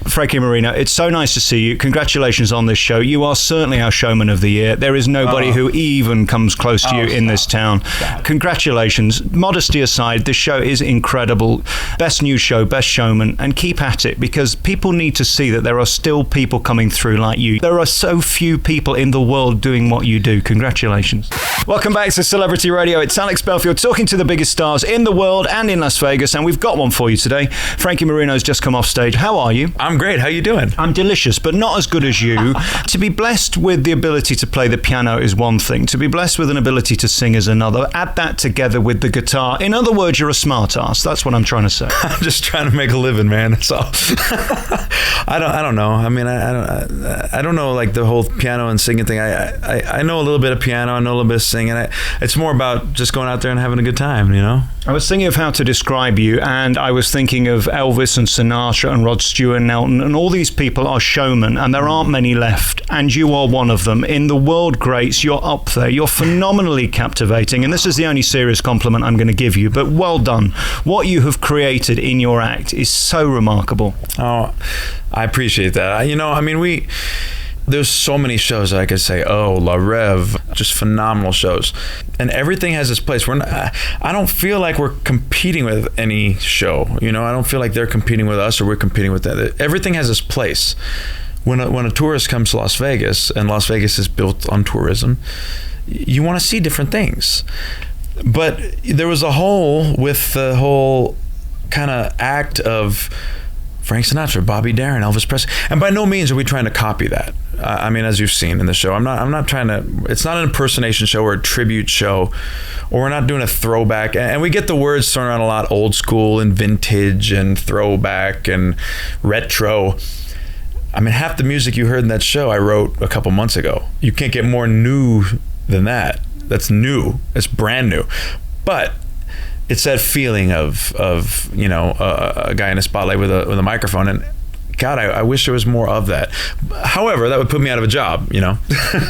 Frankie Moreno, it's so nice to see you. Congratulations on this show. You are certainly our showman of the year. There is nobody who even comes close to you in this town. Congratulations. Modesty aside, this show is incredible. Best new show, best showman, and keep at it, because people need to see that there are still people coming through like you. There are so few people in the world doing what you do. Congratulations. Welcome back to Celebrity Radio. It's Alex Belfield talking to the biggest stars in the world and in Las Vegas, and we've got one for you today. Frankie Moreno's just come off stage. How are you? I'm great. How you doing? I'm delicious, but not as good as you. To be blessed with the ability to play the piano is one thing. To be blessed with an ability to sing is another. Add that together with the guitar. In other words, you're a smart ass. That's what I'm trying to say. I'm just trying to make a living, man. That's all. I don't know. I mean, I don't know, like, the whole piano and singing thing. I know a little bit of piano. I know a little bit of singing. It's more about just going out there and having a good time, you know? I was thinking of how to describe you, and I was thinking of Elvis and Sinatra and Rod Stewart and Elton, and all these people are showmen, and there aren't many left, and you are one of them. In the world greats, you're up there. You're phenomenally captivating, and this is the only serious compliment I'm going to give you, but well done. What you have created in your act is so remarkable. Oh, I appreciate that. There's so many shows that I could say, La Rev, just phenomenal shows. And everything has its place. I don't feel like we're competing with any show. You know, I don't feel like they're competing with us or we're competing with them. Everything has its place. When a tourist comes to Las Vegas, and Las Vegas is built on tourism, you want to see different things. But there was a hole with the whole kind of act of Frank Sinatra, Bobby Darin, Elvis Presley, and by no means are we trying to copy that. I mean, as you've seen in the show, I'm not trying to. It's not an impersonation show or a tribute show, or we're not doing a throwback. And we get the words thrown around a lot: old school and vintage and throwback and retro. I mean, half the music you heard in that show I wrote a couple months ago. You can't get more new than that. That's new. It's brand new, but it's that feeling of you know, a guy in a spotlight with a microphone, and God, I wish there was more of that. However, that would put me out of a job, you know.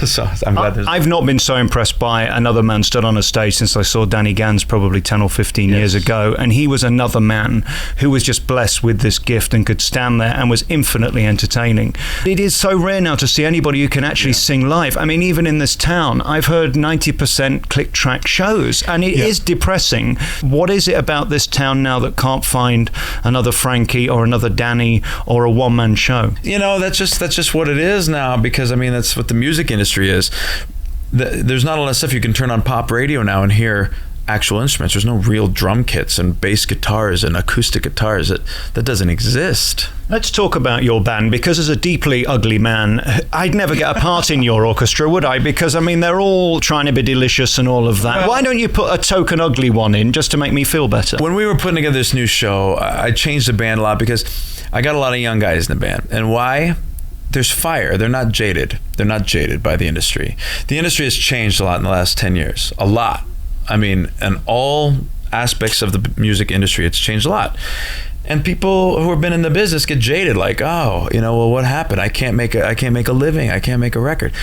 So I'm glad I've not been so impressed by another man stood on a stage since I saw Danny Gans probably 10 or 15 years ago, and he was another man who was just blessed with this gift and could stand there and was infinitely entertaining. It is so rare now to see anybody who can actually sing live. I mean, even in this town, I've heard 90% click-track shows, and it is depressing. What is it about this town now that can't find another Frankie or another Danny or a one-man show? You know, that's just what it is now, because I mean, that's what the music industry is. There's not a lot of stuff. You can turn on pop radio now and hear actual instruments. There's no real drum kits and bass guitars and acoustic guitars. That doesn't exist. Let's talk about your band, because as a deeply ugly man, I'd never get a part in your orchestra, would I? Because, I mean, they're all trying to be delicious and all of that. Well, why don't you put a token ugly one in just to make me feel better? When we were putting together this new show, I changed the band a lot because I got a lot of young guys in the band. And why? There's fire. They're not jaded. They're not jaded by the industry. The industry has changed a lot in the last 10 years. A lot. I mean, in all aspects of the music industry, it's changed a lot. And people who have been in the business get jaded, like, oh, you know, well, what happened? I can't make a living. I can't make a record.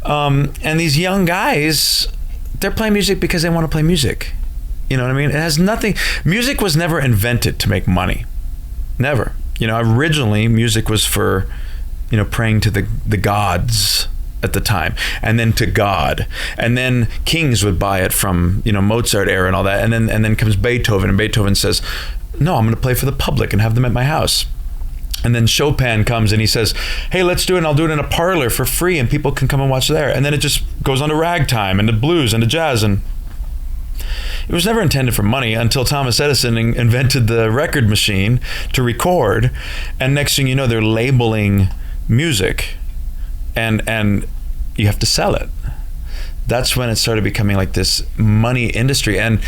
And these young guys, they're playing music because they want to play music. You know what I mean? It has nothing. Music was never invented to make money. Never. You know, originally music was for, you know, praying to the gods at the time, and then to God, and then kings would buy it from, you know, Mozart era and all that, and then comes Beethoven, and Beethoven says, no, I'm going to play for the public and have them at my house. And then Chopin comes and he says, hey, let's do it, and I'll do it in a parlor for free, and people can come and watch there. And then it just goes on to ragtime and the blues and the jazz, and it was never intended for money until Thomas Edison invented the record machine to record, and next thing you know, they're labeling music, and you have to sell it. That's when it started becoming like this money industry. And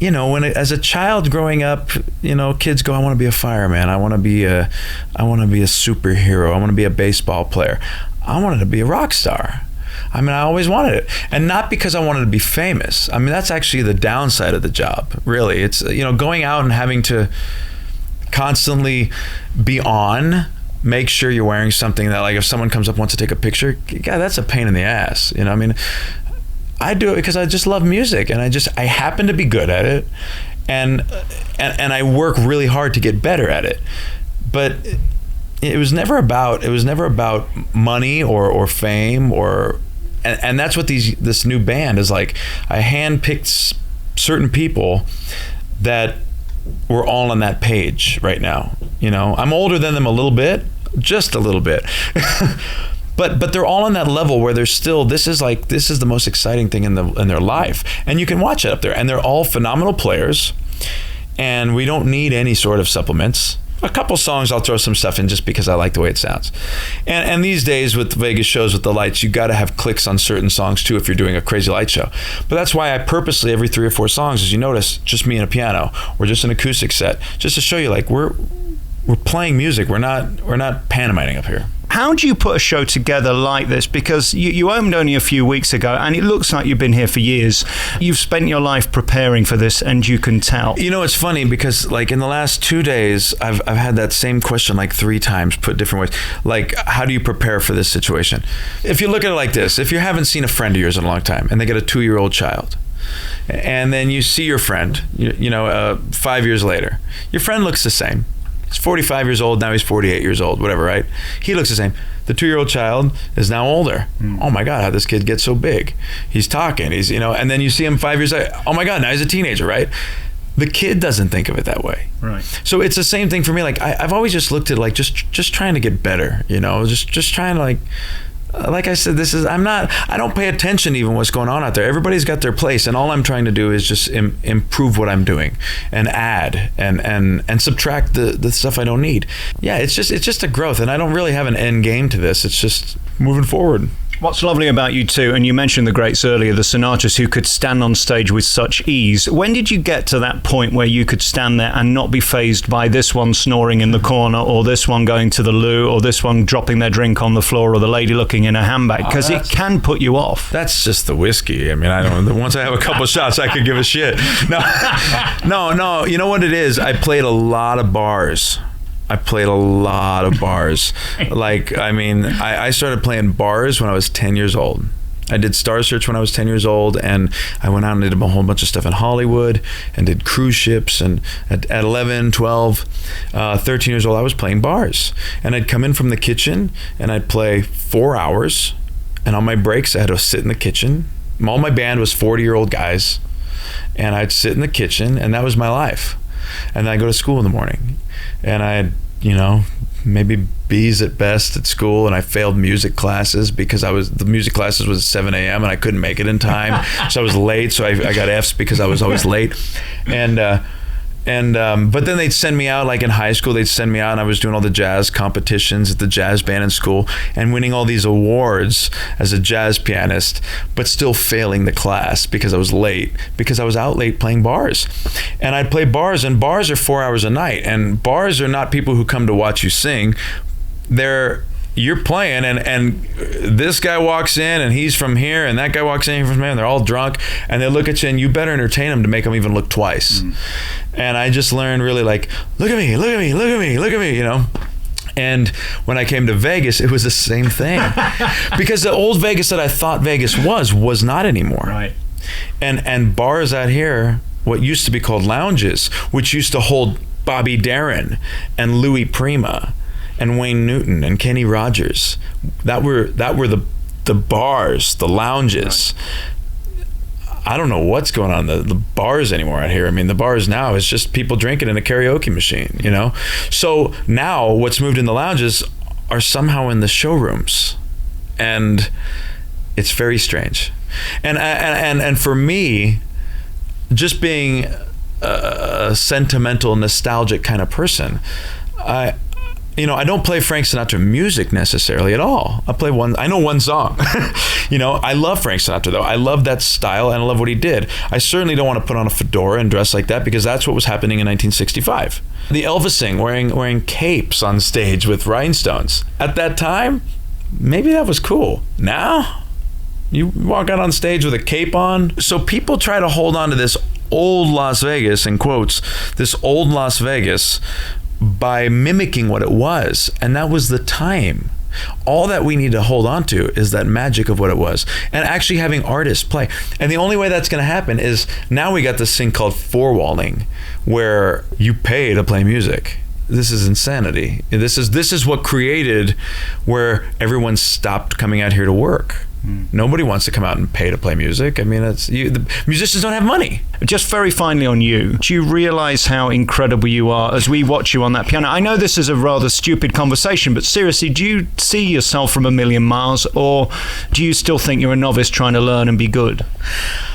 you know, as a child growing up, you know, kids go, I want to be a fireman, I want to be a superhero, I want to be a baseball player. I wanted to be a rock star. I mean, I always wanted it. And not because I wanted to be famous. I mean, that's actually the downside of the job, really. It's, you know, going out and having to constantly be on, make sure you're wearing something that, like, if someone comes up and wants to take a picture, God, that's a pain in the ass. You know, I mean, I do it because I just love music, and I happen to be good at it, and I work really hard to get better at it. But it was never about money or fame and that's what this new band is like. I handpicked certain people that were all on that page right now. You know, I'm older than them a little bit, just a little bit. But they're all on that level where they're still, this is the most exciting thing in their life. And you can watch it up there. And they're all phenomenal players. And we don't need any sort of supplements. A couple songs I'll throw some stuff in just because I like the way it sounds. And these days with Vegas shows with the lights, you got to have clicks on certain songs too if you're doing a crazy light show. But that's why I purposely, every 3 or 4 songs, as you notice, just me and a piano or just an acoustic set, just to show you like we're playing music. We're not pantomiming up here. How do you put a show together like this? Because you opened only a few weeks ago, and it looks like you've been here for years. You've spent your life preparing for this, and you can tell. You know, it's funny because, like, in the last 2 days, I've had that same question like 3 times, put different ways. Like, how do you prepare for this situation? If you look at it like this, if you haven't seen a friend of yours in a long time, and they get a 2-year-old child, and then you see your friend, 5 years later, your friend looks the same. He's 45 years old, now he's 48 years old, whatever, right? He looks the same. The 2-year-old child is now older. Oh my God, how'd this kid get so big? He's talking, and then you see him 5 years later, oh my God, now he's a teenager, right? The kid doesn't think of it that way. Right. So it's the same thing for me. Like I've always just looked at like just trying to get better, just trying to like I said, I don't pay attention to even what's going on out there. Everybody's got their place, and all I'm trying to do is just improve what I'm doing and add and subtract the stuff I don't need. Yeah, it's just a growth, and I don't really have an end game to this. It's just moving forward. What's lovely about you too, and you mentioned the greats earlier, the Sinatras, who could stand on stage with such ease. When did you get to that point where you could stand there and not be fazed by this one snoring in the corner, or this one going to the loo, or this one dropping their drink on the floor, or the lady looking in her handbag? Because it can put you off. That's just the whiskey. I mean, I don't. Once I have a couple shots, I could give a shit. No. You know what it is? I played a lot of bars. Like, I mean, I started playing bars when I was 10 years old. I did Star Search when I was 10 years old, and I went out and did a whole bunch of stuff in Hollywood and did cruise ships. And at 11, 12, 13 years old, I was playing bars. And I'd come in from the kitchen and I'd play 4 hours. And on my breaks, I had to sit in the kitchen. All my band was 40-year-old guys. And I'd sit in the kitchen, and that was my life. And then I'd go to school in the morning. And I had, maybe B's at best at school, and I failed music classes because the music classes was at 7 a.m. and I couldn't make it in time. So I was late, so I got F's because I was always late. But then they'd send me out, like in high school, they'd send me out, and I was doing all the jazz competitions at the jazz band in school and winning all these awards as a jazz pianist, but still failing the class because I was late, because I was out late playing bars. And I'd play bars, and bars are 4 hours a night, and bars are not people who come to watch you sing. You're playing, and this guy walks in, and he's from here, and that guy walks in from here, and they're all drunk, and they look at you, and you better entertain them to make them even look twice. And I just learned really like, look at me, look at me, look at me, look at me, And when I came to Vegas, it was the same thing. Because the old Vegas that I thought Vegas was not anymore. Right. And bars out here, what used to be called lounges, which used to hold Bobby Darin and Louis Prima and Wayne Newton and Kenny Rogers, that were the bars, the lounges. Right. I don't know what's going on in the bars anymore out here. I mean, the bars now is just people drinking in a karaoke machine, So now what's moved in the lounges are somehow in the showrooms, and it's very strange. And for me, just being a sentimental, nostalgic kind of person, I don't play Frank Sinatra music necessarily at all. I know one song. I love Frank Sinatra though. I love that style, and I love what he did. I certainly don't want to put on a fedora and dress like that, because that's what was happening in 1965. The Elvising, wearing capes on stage with rhinestones. At that time, maybe that was cool. Now, you walk out on stage with a cape on. So people try to hold on to this old Las Vegas, in quotes, this old Las Vegas, by mimicking what it was. And that was the time. All that we need to hold on to is that magic of what it was, and actually having artists play. And the only way that's going to happen is now we got this thing called four-walling, where you pay to play music. insanity. This is what created where everyone stopped coming out here to work. Nobody wants to come out and pay to play music. I mean, the musicians don't have money. Just very finally on you, do you realize how incredible you are as we watch you on that piano? I know this is a rather stupid conversation, but seriously, do you see yourself from a million miles, or do you still think you're a novice trying to learn and be good?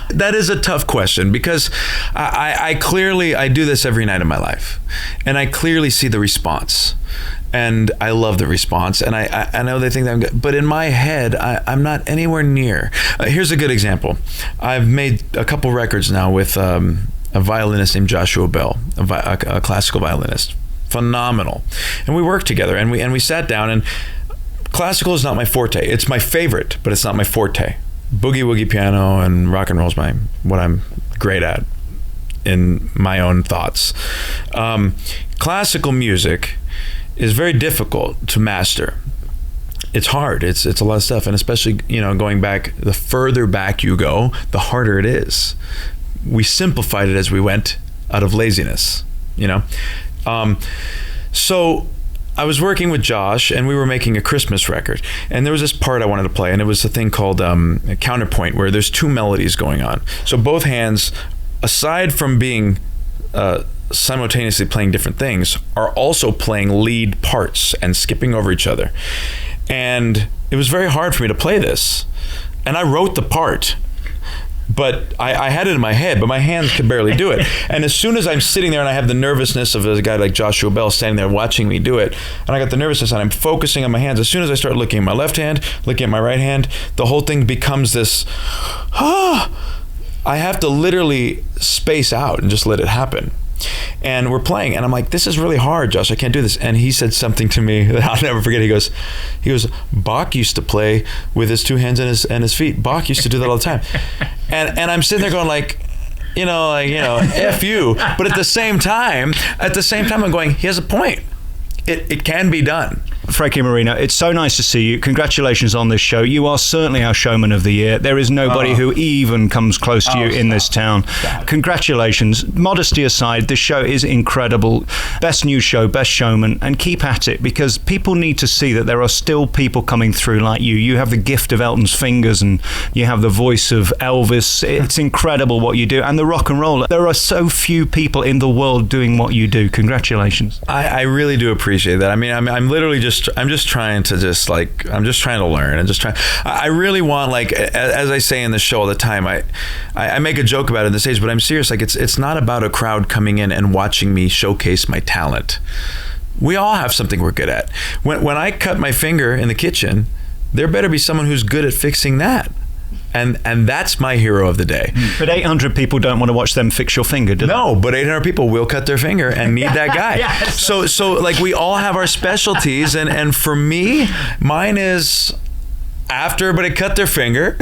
That is a tough question, because I clearly do this every night of my life, and I clearly see the response. And I love the response, and I know they think that I'm good, but in my head, I'm not anywhere near. Here's a good example. I've made a couple records now with a violinist named Joshua Bell, a classical violinist, phenomenal. And we worked together, and we sat down. And classical is not my forte. It's my favorite, but it's not my forte. Boogie woogie piano and rock and roll is what I'm great at in my own thoughts. Classical music is very difficult to master. It's hard. It's a lot of stuff, and especially going back, the further back you go, the harder it is. We simplified it as we went out of laziness. So I was working with Josh, and we were making a Christmas record, and there was this part I wanted to play, and it was a thing called a counterpoint, where there's two melodies going on. So both hands, aside from being simultaneously playing different things, are also playing lead parts and skipping over each other. And it was very hard for me to play this. And I wrote the part, but I had it in my head, but my hands could barely do it. And as soon as I'm sitting there and I have the nervousness of a guy like Joshua Bell standing there watching me do it, and I got the nervousness and I'm focusing on my hands, as soon as I start looking at my left hand, looking at my right hand, the whole thing becomes this, I have to literally space out and just let it happen. And we're playing, and I'm like, this is really hard, Josh. I can't do this. And he said something to me that I'll never forget. He goes, Bach used to play with his two hands and his feet. Bach used to do that all the time. And I'm sitting there going like, F you. But at the same time, I'm going, he has a point. It can be done. Frankie Moreno, it's so nice to see you. Congratulations on this show. You are certainly our showman of the year. There is nobody who even comes close to you in this town. Congratulations. Modesty aside, this show is incredible. Best new show, best showman, and keep at it, because people need to see that there are still people coming through like you. You have the gift of Elton's fingers, and you have the voice of Elvis. It's incredible what you do. And the rock and roll. There are so few people in the world doing what you do. Congratulations. I really do appreciate that. I mean, I'm literally I'm just trying to learn and I really want, like, as I say in the show all the time, I make a joke about it on the stage, but I'm serious. Like, it's not about a crowd coming in and watching me showcase my talent. We all have something we're good at. When I cut my finger in the kitchen, there better be someone who's good at fixing that. And that's my hero of the day. But 800 people don't want to watch them fix your finger, do they? No, but 800 people will cut their finger and need that guy. Yes. So like, we all have our specialties, and for me, mine is, after everybody cut their finger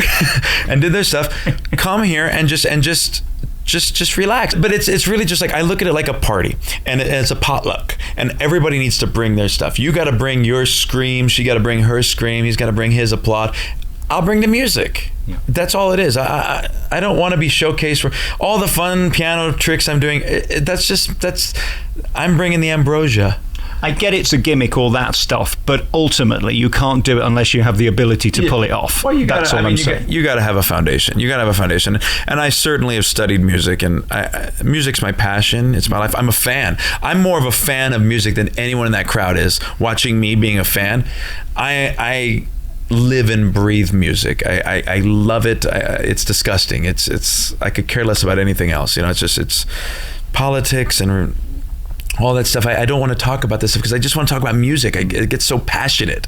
and did their stuff, come here and just relax. But it's really just like, I look at it like a party, and it's a potluck, and everybody needs to bring their stuff. You got to bring your scream, she got to bring her scream, he's got to bring his applaud. I'll bring the music. Yeah. That's all it is. I don't want to be showcased for all the fun piano tricks I'm doing. I'm bringing the ambrosia. I get it's a gimmick, all that stuff, but ultimately you can't do it unless you have the ability to pull it off. Well, that's all I'm saying. You got to have a foundation. And I certainly have studied music, and music's my passion. It's my life. I'm a fan. I'm more of a fan of music than anyone in that crowd is. Watching me being a fan, I live and breathe music. I love it. It's disgusting. It's I could care less about anything else. It's politics and all that stuff. I don't want to talk about this because I just want to talk about music. It gets so passionate,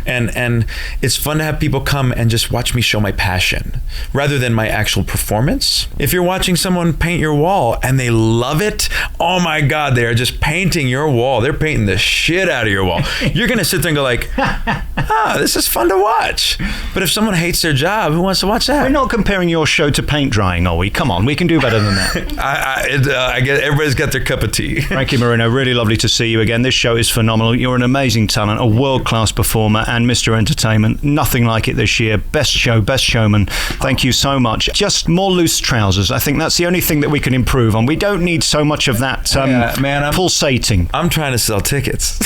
and it's fun to have people come and just watch me show my passion rather than my actual performance. If you're watching someone paint your wall and they love it, oh my God, they are just painting your wall. They're painting the shit out of your wall. You're gonna sit there and go like, this is fun to watch. But if someone hates their job, who wants to watch that? We're not comparing your show to paint drying, are we? Come on, we can do better than that. I guess everybody's got their cup of tea. Frankie Moreno, really lovely to see you again. This show is phenomenal. You're an amazing talent, a world-class performer, and Mr. Entertainment. Nothing like it this year. Best show, best showman. Thank you so much. Just more loose trousers. I think that's the only thing that we can improve on. We don't need so much of that pulsating. I'm trying to sell tickets.